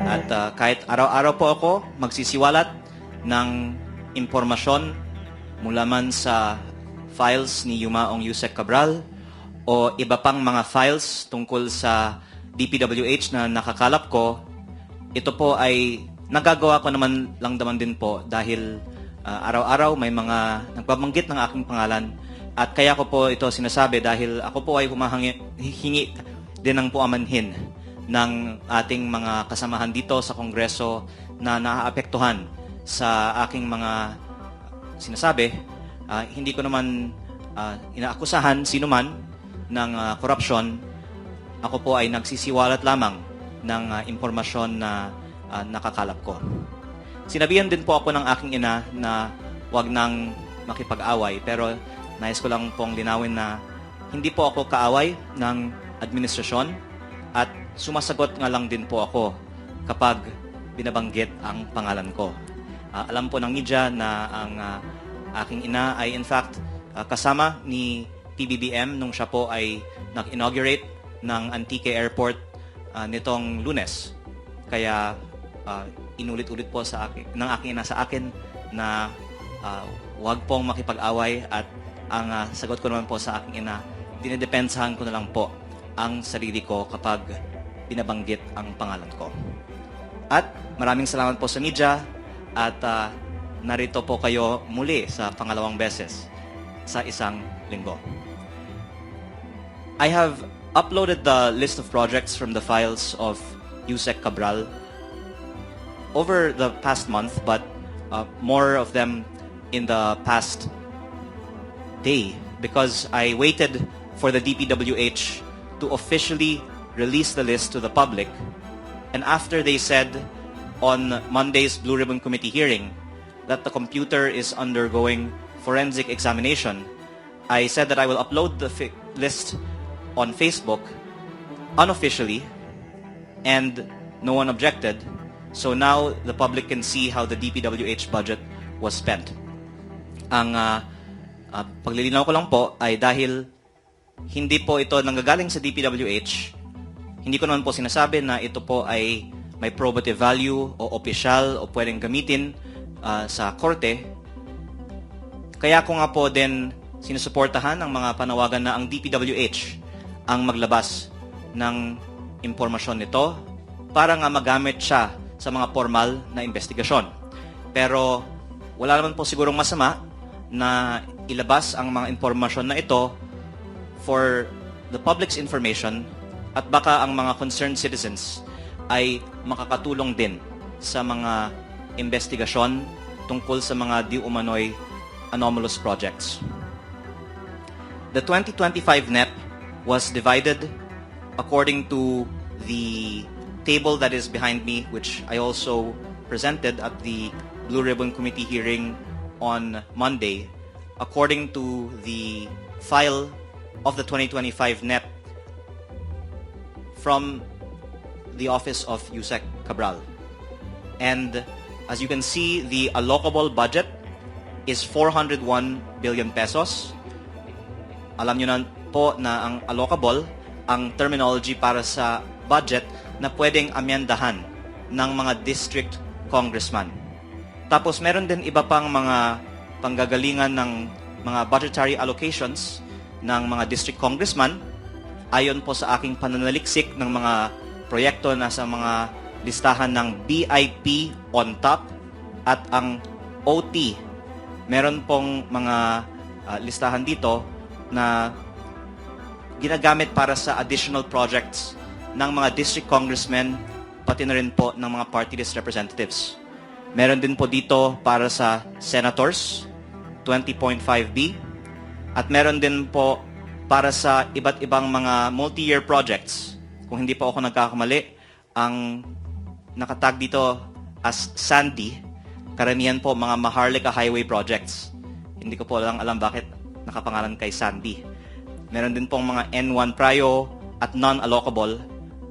At kahit araw-araw po ako magsisiwalat ng impormasyon mula man sa files ni Yumaong Yusek Cabral o iba pang mga files tungkol sa DPWH na nakakalap ko, ito po ay nagagawa ko naman din po dahil araw-araw may mga nagbabanggit ng aking pangalan at kaya ko po ito sinasabi dahil ako po ay humahingi din ng puamanhin ng ating mga kasamahan dito sa Kongreso na naaapektuhan sa aking mga sinasabi. Hindi ko naman inaakusahan sino man ng korupsyon. Ako po ay nagsisiwalat lamang ng impormasyon na nakakalap ko. Sinabihan din po ako ng aking ina na wag nang makipag-away, pero nais ko lang pong linawin na hindi po ako kaaway ng administrasyon at sumasagot nga lang din po ako kapag binabanggit ang pangalan ko. Alam po ng media na ang aking ina ay in fact kasama ni PBBM nung siya po ay nag-inaugurate ng Antique Airport nitong Lunes. Kaya inulit-ulit po ng aking ina sa akin na huwag pong makipag-away at ang sagot ko naman po sa aking ina, dinidepensahan ko na lang po ang sarili ko kapag binabanggit ang pangalan ko. At maraming salamat po sa media at narito po kayo muli sa pangalawang beses sa isang linggo. I have uploaded the list of projects from the files of Yusek Cabral over the past month, but more of them in the past day because I waited for the DPWH to officially release the list to the public. And after they said on Monday's Blue Ribbon Committee hearing that the computer is undergoing forensic examination, I said that I will upload the list on Facebook unofficially, and no one objected. So now the public can see how the DPWH budget was spent. Ang paglilinaw ko lang po ay dahil hindi po ito nanggagaling sa DPWH, hindi ko naman po sinasabi na ito po ay may probative value o opisyal o pwedeng gamitin sa korte. Kaya ko nga po din sinusuportahan ang mga panawagan na ang DPWH ang maglabas ng impormasyon nito para nga magamit siya sa mga formal na investigasyon. Pero wala naman po sigurong masama na ilabas ang mga impormasyon na ito for the public's information at baka ang mga concerned citizens ay makakatulong din sa mga investigasyon tungkol sa mga di umano'y anomalous projects. The 2025 NEP was divided according to the table that is behind me, which I also presented at the Blue Ribbon Committee hearing on Monday, according to the file of the 2025 NEP from the office of Yusek Cabral. And as you can see, the allocable budget is 401 billion pesos. Alam nyo na po na ang allocable, ang terminology para sa budget na pwedeng amyendahan ng mga district congressman. Tapos meron din iba pang mga panggagalingan ng mga budgetary allocations ng mga district congressman ayon po sa aking pananaliksik ng mga proyekto na sa mga listahan ng BIP on top at ang OT. Meron pong mga listahan dito na ginagamit para sa additional projects ng mga district congressmen pati na rin po ng mga party list representatives. Meron din po dito para sa senators, 20.5B, at meron din po para sa iba't ibang mga multi-year projects. Kung hindi po ako nagkakamali, ang nakatag dito as Sandy, karamihan po mga Maharlika Highway projects. Hindi ko po lang alam bakit nakapangalan kay Sandy. Meron din pong mga N1 Prio at non-allocable.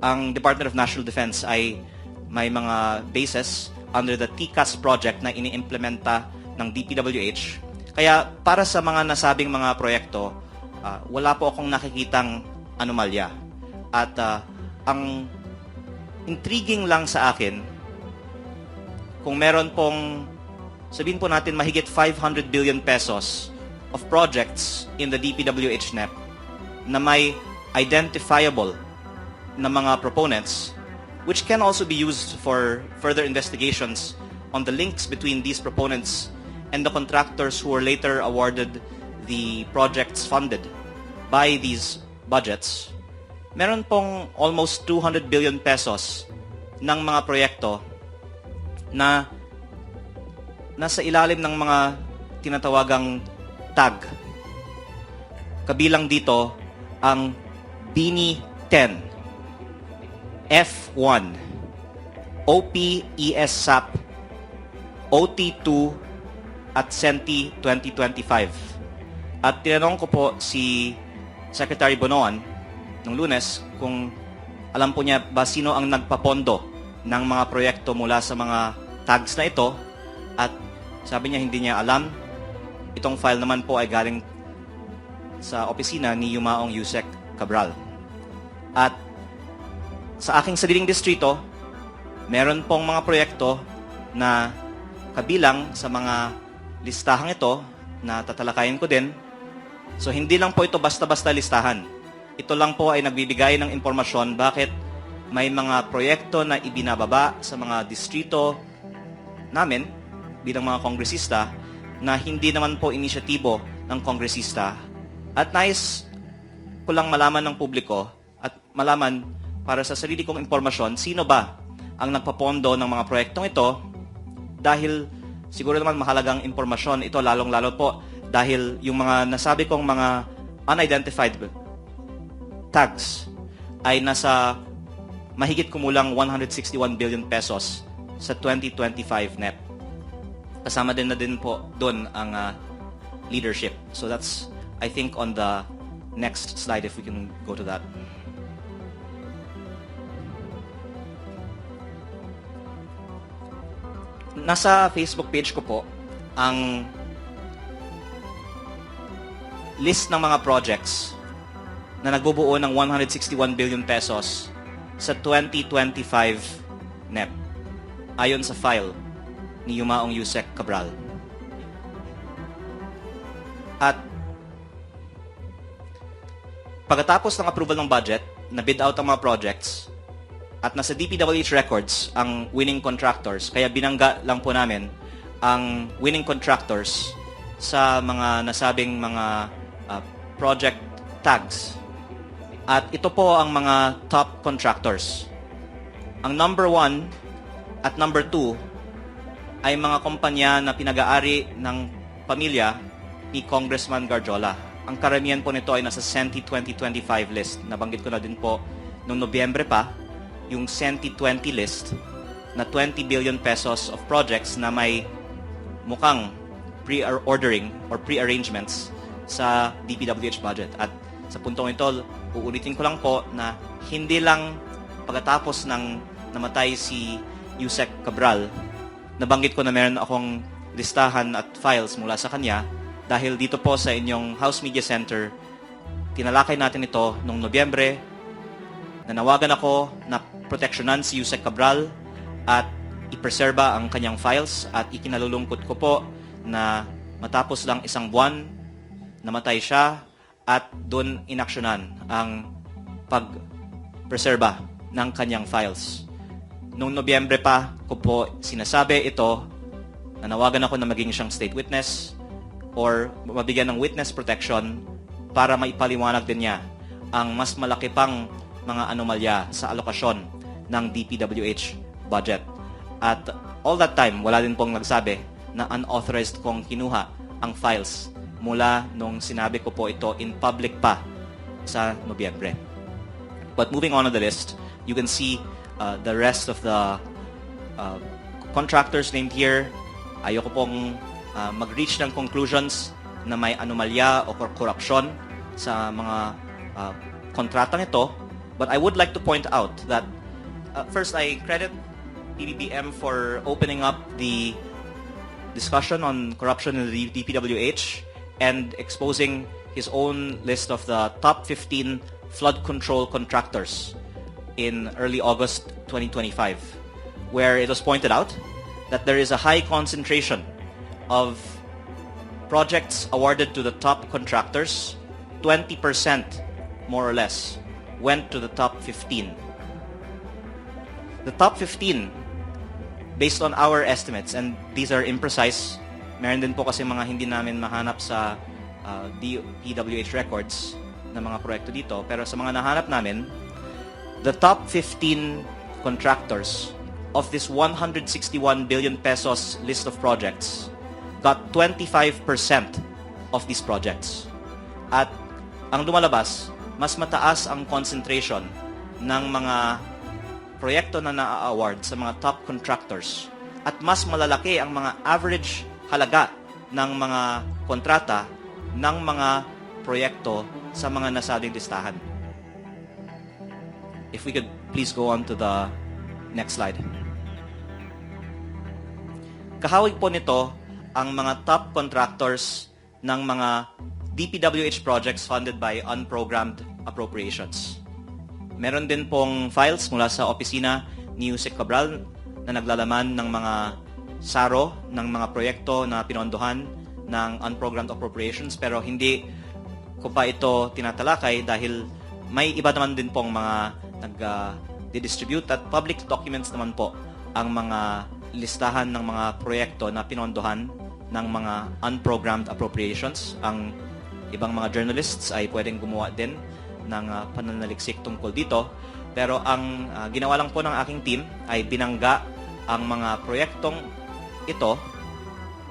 Ang Department of National Defense ay may mga bases under the TCAS project na iniimplementa ng DPWH. Kaya para sa mga nasabing mga proyekto, wala po akong nakikitang anomalya. At ang intriguing lang sa akin kung meron pong, sabihin po natin, mahigit 500 billion pesos of projects in the DPWH NEP na may identifiable na mga proponents, which can also be used for further investigations on the links between these proponents and the contractors who were later awarded the projects funded by these budgets. Meron pong almost 200 billion pesos ng mga proyekto na nasa ilalim ng mga tinatawagang tag. Kabilang dito ang BINI 10, F1, OPESSAP, OT2, at SENTI 2025. At tinanong ko po si Secretary Bonoan nung Lunes kung alam po niya ba sino ang nagpapondo ng mga proyekto mula sa mga tags na ito, at sabi niya hindi niya alam. Itong file naman po ay galing sa opisina ni Yumaong Yusek Cabral. At sa aking sariling distrito, meron pong mga proyekto na kabilang sa mga listahang ito na tatalakayin ko din. So hindi lang po ito basta-basta listahan. Ito lang po ay nagbibigay ng impormasyon bakit may mga proyekto na ibinababa sa mga distrito namin bilang mga kongresista na hindi naman po inisyatibo ng kongresista. At nais ko lang malaman ng publiko at malaman para sa sarili kong impormasyon, sino ba ang nagpapondo ng mga proyektong ito, dahil siguro naman mahalagang impormasyon ito, lalong-lalo po dahil yung mga nasabi kong mga unidentified tags ay nasa mahigit kumulang 161 billion pesos sa 2025 NEP. Kasama din na din po doon ang leadership. So that's, I think, on the next slide if we can go to that. Nasa Facebook page ko po ang list ng mga projects na nagbubuo ng 161 billion pesos sa 2025 NEP ayon sa file ni Yumaong Yusek Cabral. At pagkatapos ng approval ng budget, na-bid out ang mga projects at nasa DPWH records ang winning contractors, kaya binangga lang po namin ang winning contractors sa mga nasabing mga project tags. At ito po ang mga top contractors. Ang number 1 at number 2 ay mga kumpanya na pinag-aari ng pamilya ni Congressman Garjola. Ang karamihan po nito ay nasa SENTI 2025 list. Nabanggit ko na din po noong Nobyembre pa, yung SENTI 20 list na 20 billion pesos of projects na may mukhang pre-ordering or pre-arrangements sa DPWH budget. At sa puntong ito, uulitin ko lang po na hindi lang pagkatapos ng namatay si Yusek Cabral, nabanggit ko na meron akong listahan at files mula sa kanya, dahil dito po sa inyong House Media Center, tinalakay natin ito noong Nobyembre. Nanawagan ako na proteksyonan si Yusek Cabral at ipreserba ang kanyang files, at ikinalulungkot ko po na matapos lang isang buwan, namatay siya at doon inaksyonan ang pag-preserba ng kanyang files. Noong Nobyembre pa ko po sinasabi ito, nanawagan ako na maging siyang state witness or mabigyan ng witness protection para maipaliwanag din niya ang mas malaki pang mga anomalya sa alokasyon ng DPWH budget. At all that time, wala din pong nagsabi na unauthorized kong kinuha ang files mula nung sinabi ko po ito in public pa sa Nobyembre. But moving on to the list, you can see the rest of the contractors named here. Ayoko pong mag-reach ng conclusions na may anomalya o korupsyon sa mga kontratang ito. But I would like to point out that first, I credit PBBM for opening up the discussion on corruption in the DPWH and exposing his own list of the top 15 flood control contractors in early August 2025, where it was pointed out that there is a high concentration of projects awarded to the top contractors. 20% more or less went to the top 15. The top 15, based on our estimates, and these are imprecise, meron din po kasi mga hindi namin mahanap sa DPWH records na mga proyekto dito, pero sa mga nahanap namin, the top 15 contractors of this 161 billion pesos list of projects got 25% of these projects. At ang lumalabas, mas mataas ang concentration ng mga proyekto na na-award sa mga top contractors at mas malalaki ang mga average halaga ng mga kontrata ng mga proyekto sa mga nasabing listahan. If we could please go on to the next slide. Kahawig po nito ang mga top contractors ng mga DPWH projects funded by unprogrammed appropriations. Meron din pong files mula sa opisina ni Yusek Cabral na naglalaman ng mga saro ng mga proyekto na pinondohan ng unprogrammed appropriations, pero hindi ko pa ito tinatalakay dahil may iba naman din pong mga nag-distribute at public documents naman po ang mga listahan ng mga proyekto na pinondohan ng mga unprogrammed appropriations. Ang ibang mga journalists ay pwedeng gumawa din ng pananaliksik tungkol dito. Pero ang ginawa lang po ng aking team ay binangga ang mga proyektong ito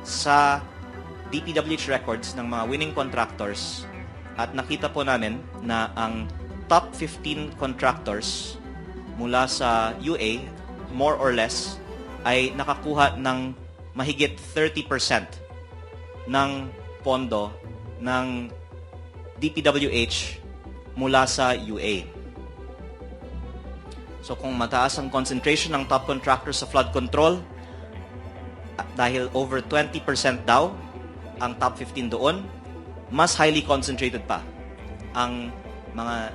sa DPWH records ng mga winning contractors at nakita po namin na ang top 15 contractors mula sa UA, more or less, ay nakakuha ng mahigit 30% ng pondo ng DPWH mula sa UA. So kung mataas ang concentration ng top contractors sa flood control, dahil over 20% daw ang top 15 doon, mas highly concentrated pa ang mga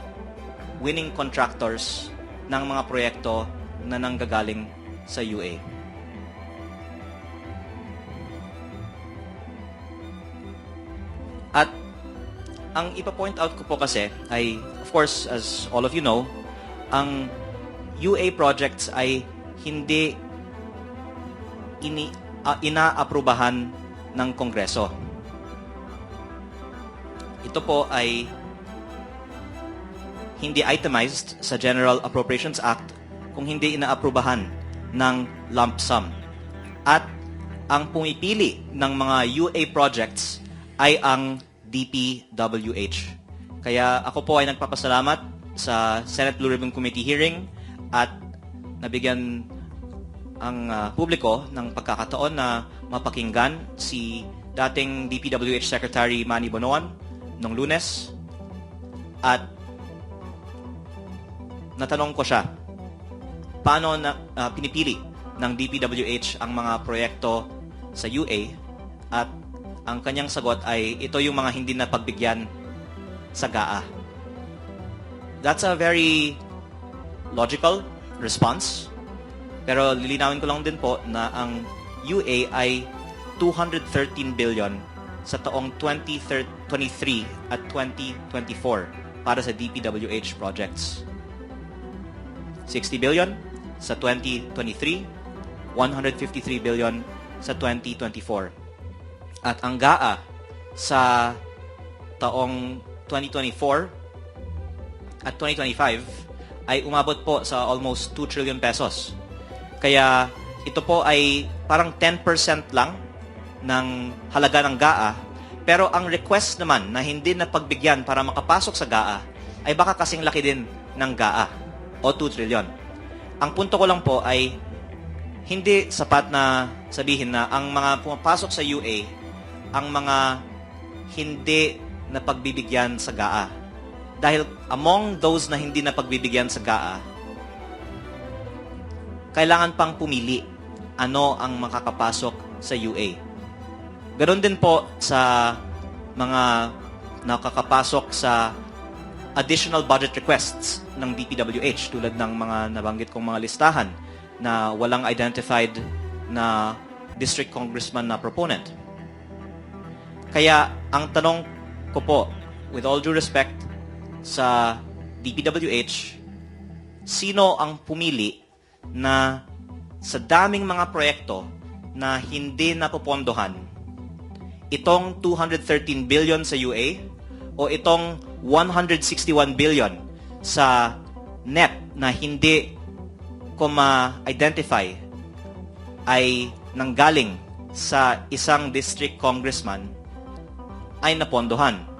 winning contractors ng mga proyekto na nanggagaling sa UA. At ang ipa-point out ko po kasi ay, of course, as all of you know, ang UA projects ay hindi inaaprubahan ng Kongreso. Ito po ay hindi itemized sa General Appropriations Act kung hindi inaaprubahan ng lump sum. At ang pumipili ng mga UA projects ay ang DPWH. Kaya ako po ay nagpapasalamat sa Senate Blue Ribbon Committee hearing at nabigyan ang publiko ng pagkakataon na mapakinggan si dating DPWH Secretary Manny Bonoan noong Lunes. At natanong ko siya, paano pinipili ng DPWH ang mga proyekto sa UA, at ang kanyang sagot ay ito yung mga hindi na pagbigyan sa GAA. That's a very logical response. Pero lilinawin ko lang din po na ang UA ay 213 billion sa taong 2023 at 2024 para sa DPWH projects. 60 billion sa 2023, 153 billion sa 2024. At ang GAA sa taong 2024 at 2025 ay umabot po sa almost 2 trillion pesos. Kaya ito po ay parang 10% lang ng halaga ng GAA, pero ang request naman na hindi na pagbigyan para makapasok sa GAA ay baka kasing laki din ng GAA o 2 trillion. Ang punto ko lang po ay hindi sapat na sabihin na ang mga pumapasok sa UA ang mga hindi na pagbibigyan sa GAA. Dahil among those na hindi na pagbibigyan sa GAA, kailangan pang pumili ano ang makakapasok sa UA. Ganon din po sa mga nakakapasok sa additional budget requests ng DPWH tulad ng mga nabanggit kong mga listahan na walang identified na district congressman na proponent. Kaya ang tanong ko po, with all due respect sa DPWH, sino ang pumili na sa daming mga proyekto na hindi napopondohan, itong 213 billion sa UA o itong 161 billion sa NEP na hindi ko ma-identify ay nanggaling sa isang district congressman ay napondohan?